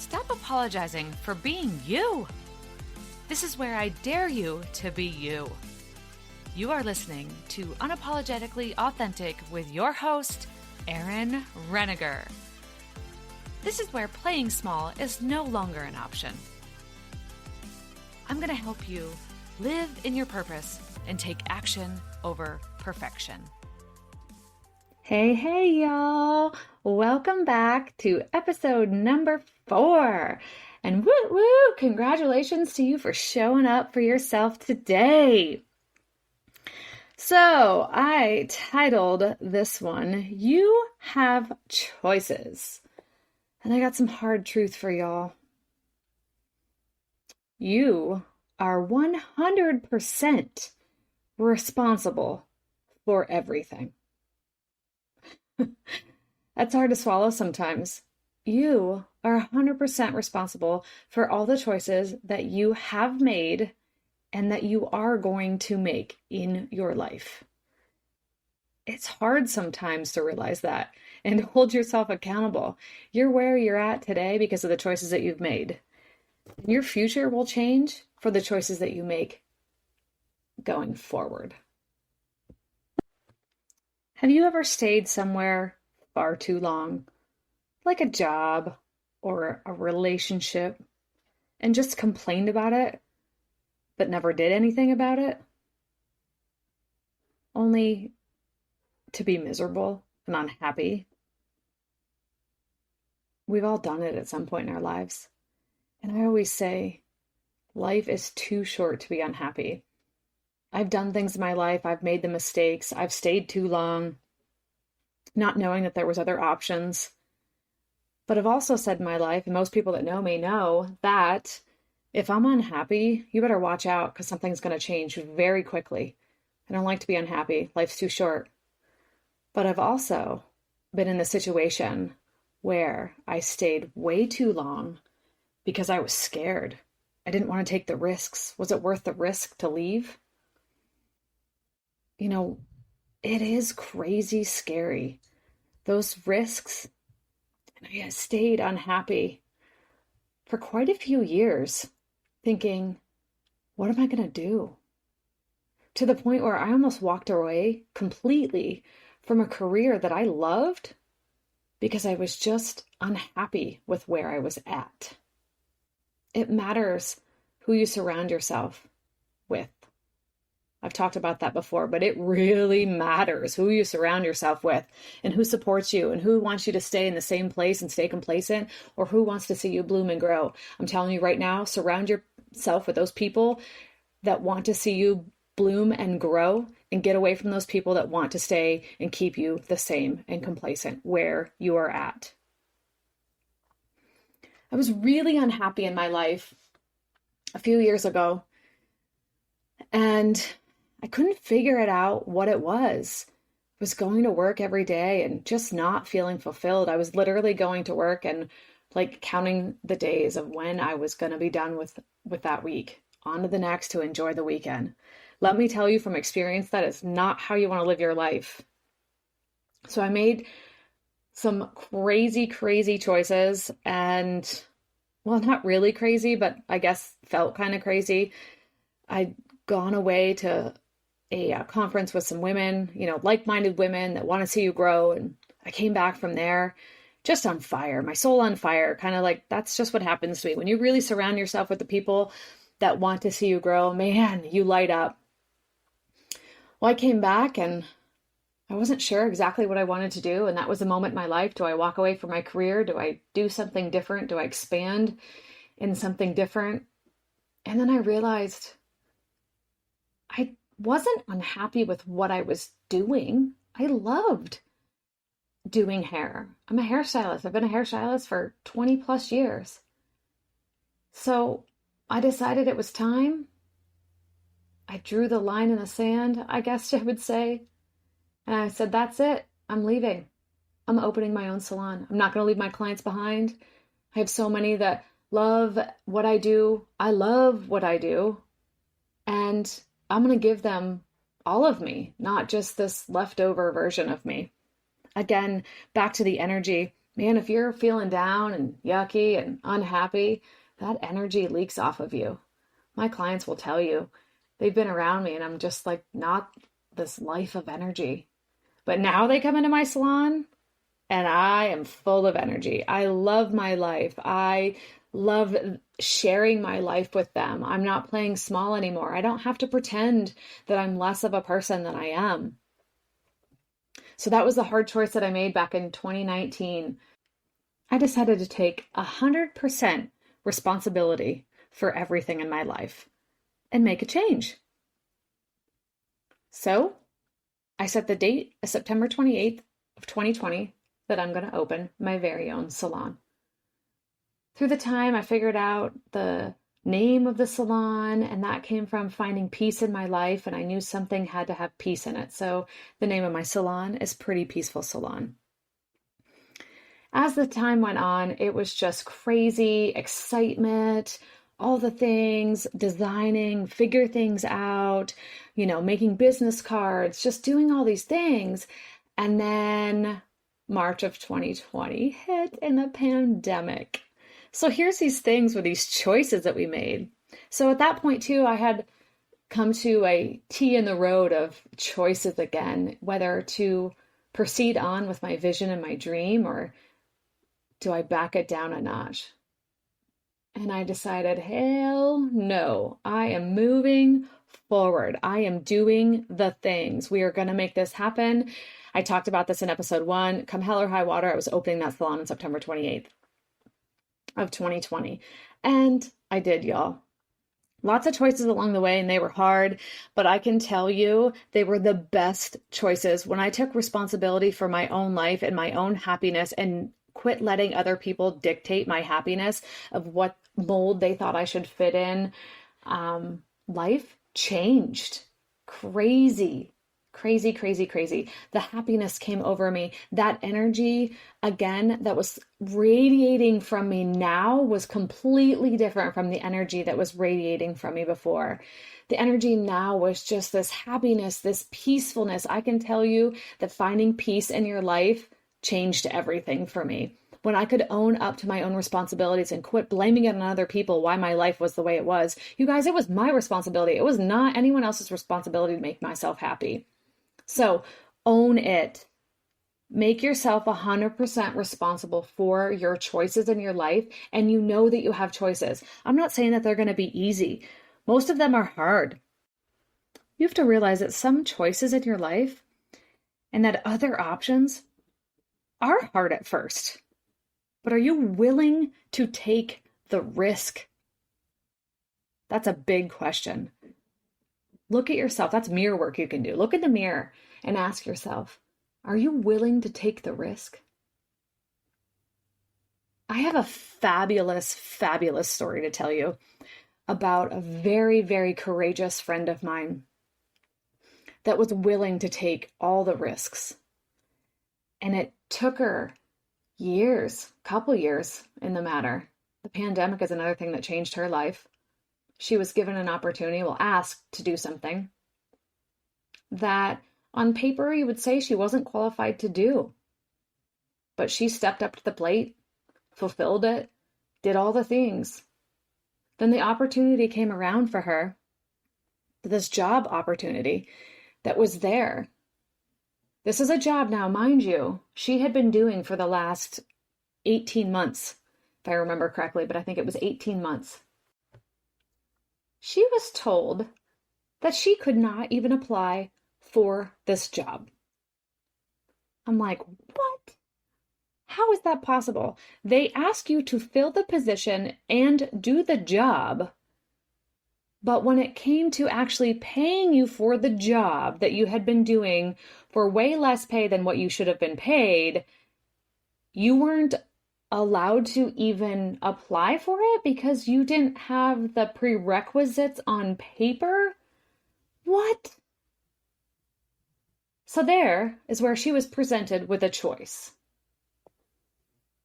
stop apologizing for being you. This is where I dare you to be you. You are listening to Unapologetically Authentic with your host, Erin Reniger. This is where playing small is no longer an option. I'm going to help you live in your purpose and take action over perfection. Hey, y'all. Welcome back to episode number 4. And woo, congratulations to you for showing up for yourself today. So I titled this one, You Have Choices. And I got some hard truth for y'all. You are 100% responsible for everything. That's hard to swallow sometimes. You are 100% responsible for all the choices that you have made and that you are going to make in your life. It's hard sometimes to realize that and hold yourself accountable. You're where you're at today because of the choices that you've made. And your future will change for the choices that you make going forward. Have you ever stayed somewhere far too long, like a job or a relationship, and just complained about it, but never did anything about it? Only to be miserable and unhappy? We've all done it at some point in our lives. And I always say, life is too short to be unhappy. I've done things in my life, I've made the mistakes, I've stayed too long, not knowing that there was other options. But I've also said in my life, and most people that know me know, that if I'm unhappy, you better watch out because something's going to change very quickly. I don't like to be unhappy. Life's too short. But I've also been in the situation where I stayed way too long because I was scared. I didn't want to take the risks. Was it worth the risk to leave? You know, it is crazy scary. Those risks. And I stayed unhappy for quite a few years, thinking, what am I going to do? To the point where I almost walked away completely from a career that I loved because I was just unhappy with where I was at. It matters who you surround yourself with. I've talked about that before, but it really matters who you surround yourself with and who supports you and who wants you to stay in the same place and stay complacent, or who wants to see you bloom and grow. I'm telling you right now, surround yourself with those people that want to see you bloom and grow, and get away from those people that want to stay and keep you the same and complacent where you are at. I was really unhappy in my life a few years ago, and I couldn't figure it out what it was. I was going to work every day and just not feeling fulfilled. I was literally going to work and like counting the days of when I was going to be done with that week, on to the next to enjoy the weekend. Let me tell you from experience, that is not how you want to live your life. So I made some crazy choices, and well, not really crazy, but I guess felt kind of crazy. I'd gone away to a conference with some women, like-minded women that want to see you grow. And I came back from there just on fire, my soul on fire, kind of like that's just what happens to me. When you really surround yourself with the people that want to see you grow, man, you light up. Well, I came back and I wasn't sure exactly what I wanted to do. And that was a moment in my life. Do I walk away from my career? Do I do something different? Do I expand in something different? And then I realized I wasn't unhappy with what I was doing. I loved doing hair. I'm a hairstylist. I've been a hairstylist for 20 plus years. So I decided it was time. I drew the line in the sand, I guess I would say. And I said, that's it. I'm leaving. I'm opening my own salon. I'm not going to leave my clients behind. I have so many that love what I do. I love what I do. And I'm going to give them all of me, not just this leftover version of me. Again, back to the energy. Man, if you're feeling down and yucky and unhappy, that energy leaks off of you. My clients will tell you they've been around me and I'm just like not this life of energy. But now they come into my salon and I am full of energy. I love my life. I love sharing my life with them. I'm not playing small anymore. I don't have to pretend that I'm less of a person than I am. So that was the hard choice that I made back in 2019. I decided to take 100% responsibility for everything in my life and make a change. So I set the date as September 28th of 2020 that I'm going to open my very own salon. Through the time, I figured out the name of the salon, and that came from finding peace in my life, and I knew something had to have peace in it. So the name of my salon is Pretty Peaceful Salon. As the time went on, it was just crazy excitement, all the things, designing, figure things out, making business cards, just doing all these things. And then March of 2020 hit and the pandemic. So here's these things with these choices that we made. So at that point too, I had come to a T in the road of choices again, whether to proceed on with my vision and my dream or do I back it down a notch? And I decided, hell no, I am moving forward. I am doing the things. We are going to make this happen. I talked about this in episode 1. Come hell or high water, I was opening that salon on September 28th of 2020. And I did, y'all. Lots of choices along the way, and they were hard, but I can tell you they were the best choices. When I took responsibility for my own life and my own happiness and quit letting other people dictate my happiness of what mold they thought I should fit in, life changed. Crazy. The happiness came over me. That energy, again, that was radiating from me now was completely different from the energy that was radiating from me before. The energy now was just this happiness, this peacefulness. I can tell you that finding peace in your life changed everything for me. When I could own up to my own responsibilities and quit blaming it on other people why my life was the way it was. You guys, it was my responsibility. It was not anyone else's responsibility to make myself happy. So own it. Make yourself 100% responsible for your choices in your life, and you know that you have choices. I'm not saying that they're going to be easy. Most of them are hard. You have to realize that some choices in your life and that other options are hard at first. But are you willing to take the risk? That's a big question. Look at yourself. That's mirror work you can do. Look in the mirror and ask yourself, are you willing to take the risk? I have a fabulous story to tell you about a very, very courageous friend of mine that was willing to take all the risks. And it took her couple years in the matter. The pandemic is another thing that changed her life. She was given an opportunity, asked to do something that on paper you would say she wasn't qualified to do. But she stepped up to the plate, fulfilled it, did all the things. Then the opportunity came around for her, this job opportunity that was there. This is a job now, mind you, she had been doing for the last 18 months, if I remember correctly, but I think it was 18 months. She was told that she could not even apply for this job. I'm like, what? How is that possible? They ask you to fill the position and do the job, but when it came to actually paying you for the job that you had been doing for way less pay than what you should have been paid, you weren't allowed to even apply for it because you didn't have the prerequisites on paper? What? So there is where she was presented with a choice.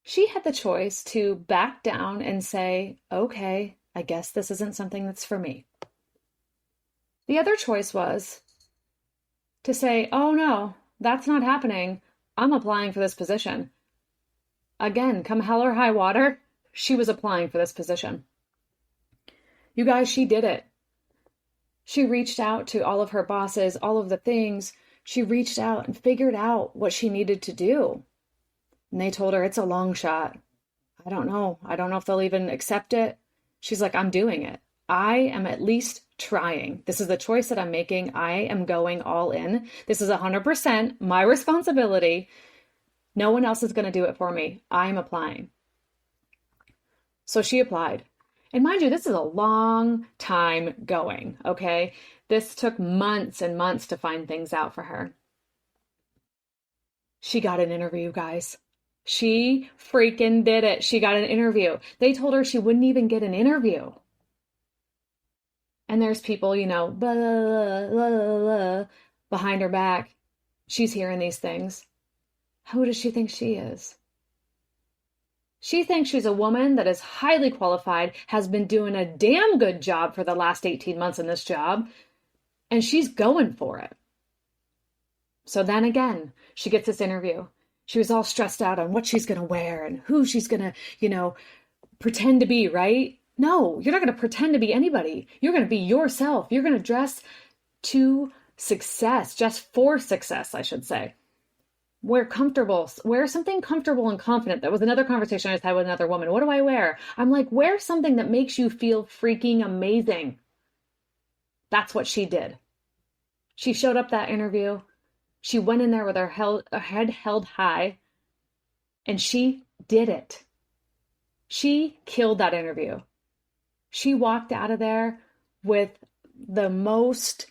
She had the choice to back down and say, okay, I guess this isn't something that's for me. The other choice was to say, oh no, that's not happening. I'm applying for this position. Again, come hell or high water, she was applying for this position. You guys, she did it. She reached out to all of her bosses, all of the things. She reached out and figured out what she needed to do. And they told her it's a long shot. I don't know. I don't know if they'll even accept it. She's like, I'm doing it. I am at least trying. This is the choice that I'm making. I am going all in. This is 100% my responsibility. No one else is going to do it for me. I'm applying. So she applied. And mind you, this is a long time going, okay? This took months and months to find things out for her. She got an interview, guys. She freaking did it. She got an interview. They told her she wouldn't even get an interview. And there's people, blah, blah, blah, blah, behind her back. She's hearing these things. Who does she think she is? She thinks she's a woman that is highly qualified, has been doing a damn good job for the last 18 months in this job, and she's going for it. So then again, she gets this interview. She was all stressed out on what she's going to wear and who she's going to, pretend to be, right? No, you're not going to pretend to be anybody. You're going to be yourself. You're going to dress to success, just for success, I should say. Wear something comfortable and confident. That was another conversation I just had with another woman. What do I wear? I'm like, wear something that makes you feel freaking amazing. That's what she did. She showed up that interview. She went in there with her head held high, and she did it. She killed that interview. She walked out of there with the most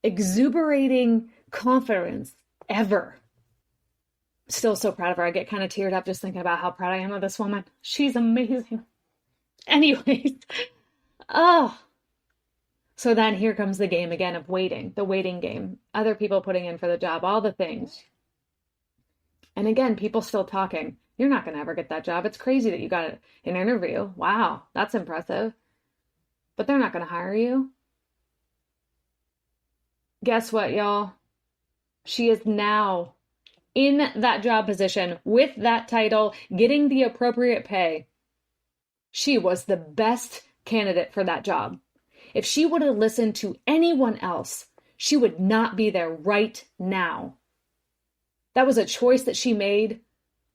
exuberating confidence ever. Still so proud of her. I get kind of teared up just thinking about how proud I am of this woman. She's amazing. Anyways. Oh. So then here comes the game again of waiting. The waiting game. Other people putting in for the job. All the things. And again, people still talking. You're not going to ever get that job. It's crazy that you got an interview. Wow. That's impressive. But they're not going to hire you. Guess what, y'all? She is now in that job position with that title, getting the appropriate pay. She was the best candidate for that job. If she would have listened to anyone else, she would not be there right now. That was a choice that she made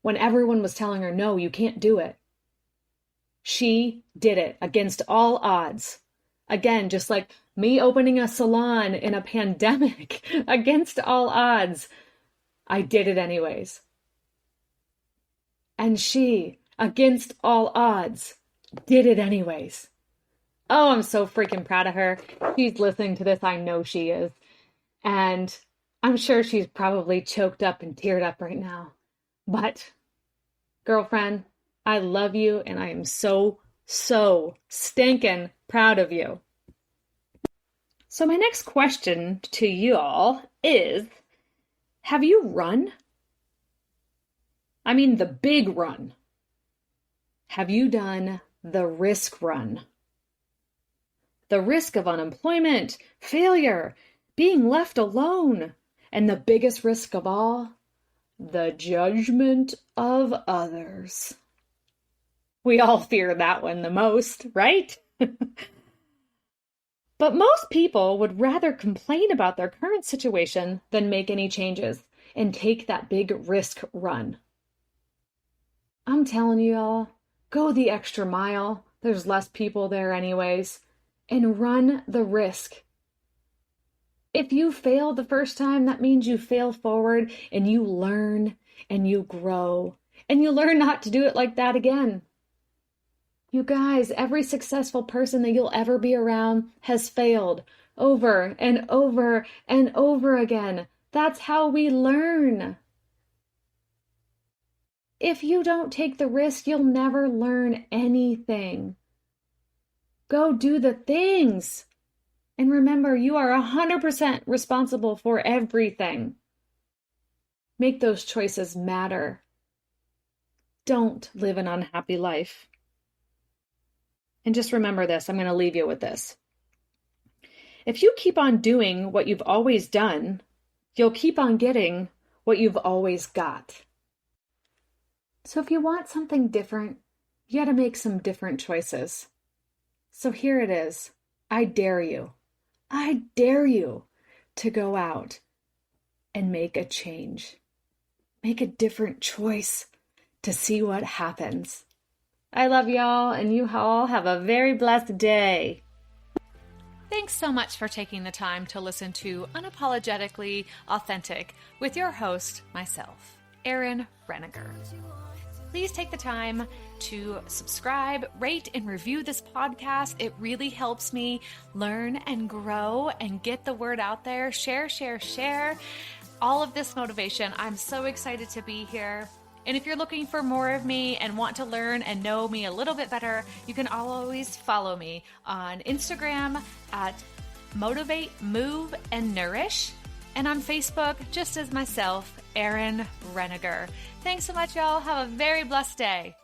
when everyone was telling her, no, you can't do it. She did it against all odds. Again, just like me opening a salon in a pandemic, against all odds. I did it anyways. And she, against all odds, did it anyways. Oh, I'm so freaking proud of her. She's listening to this. I know she is. And I'm sure she's probably choked up and teared up right now. But, girlfriend, I love you and I am so stinking proud of you. So my next question to you all is, have you run? I mean the big run. Have you done the risk run? The risk of unemployment, failure, being left alone, and the biggest risk of all, the judgment of others. We all fear that one the most, right? But most people would rather complain about their current situation than make any changes and take that big risk run. I'm telling you all, go the extra mile. There's less people there anyways. And run the risk. If you fail the first time, that means you fail forward and you learn and you grow and you learn not to do it like that again. You guys, every successful person that you'll ever be around has failed over and over and over again. That's how we learn. If you don't take the risk, you'll never learn anything. Go do the things. And remember, you are 100% responsible for everything. Make those choices matter. Don't live an unhappy life. And just remember this, I'm going to leave you with this. If you keep on doing what you've always done, you'll keep on getting what you've always got. So if you want something different, you got to make some different choices. So here it is. I dare you. I dare you to go out and make a change. Make a different choice to see what happens. I love y'all, and you all have a very blessed day. Thanks so much for taking the time to listen to Unapologetically Authentic with your host, myself, Erin Reniger. Please take the time to subscribe, rate, and review this podcast. It really helps me learn and grow and get the word out there. Share, share, share. All of this motivation. I'm so excited to be here. And if you're looking for more of me and want to learn and know me a little bit better, you can always follow me on Instagram at Motivate, Move, and Nourish, and on Facebook just as myself, Erin Reniger. Thanks so much, y'all. Have a very blessed day.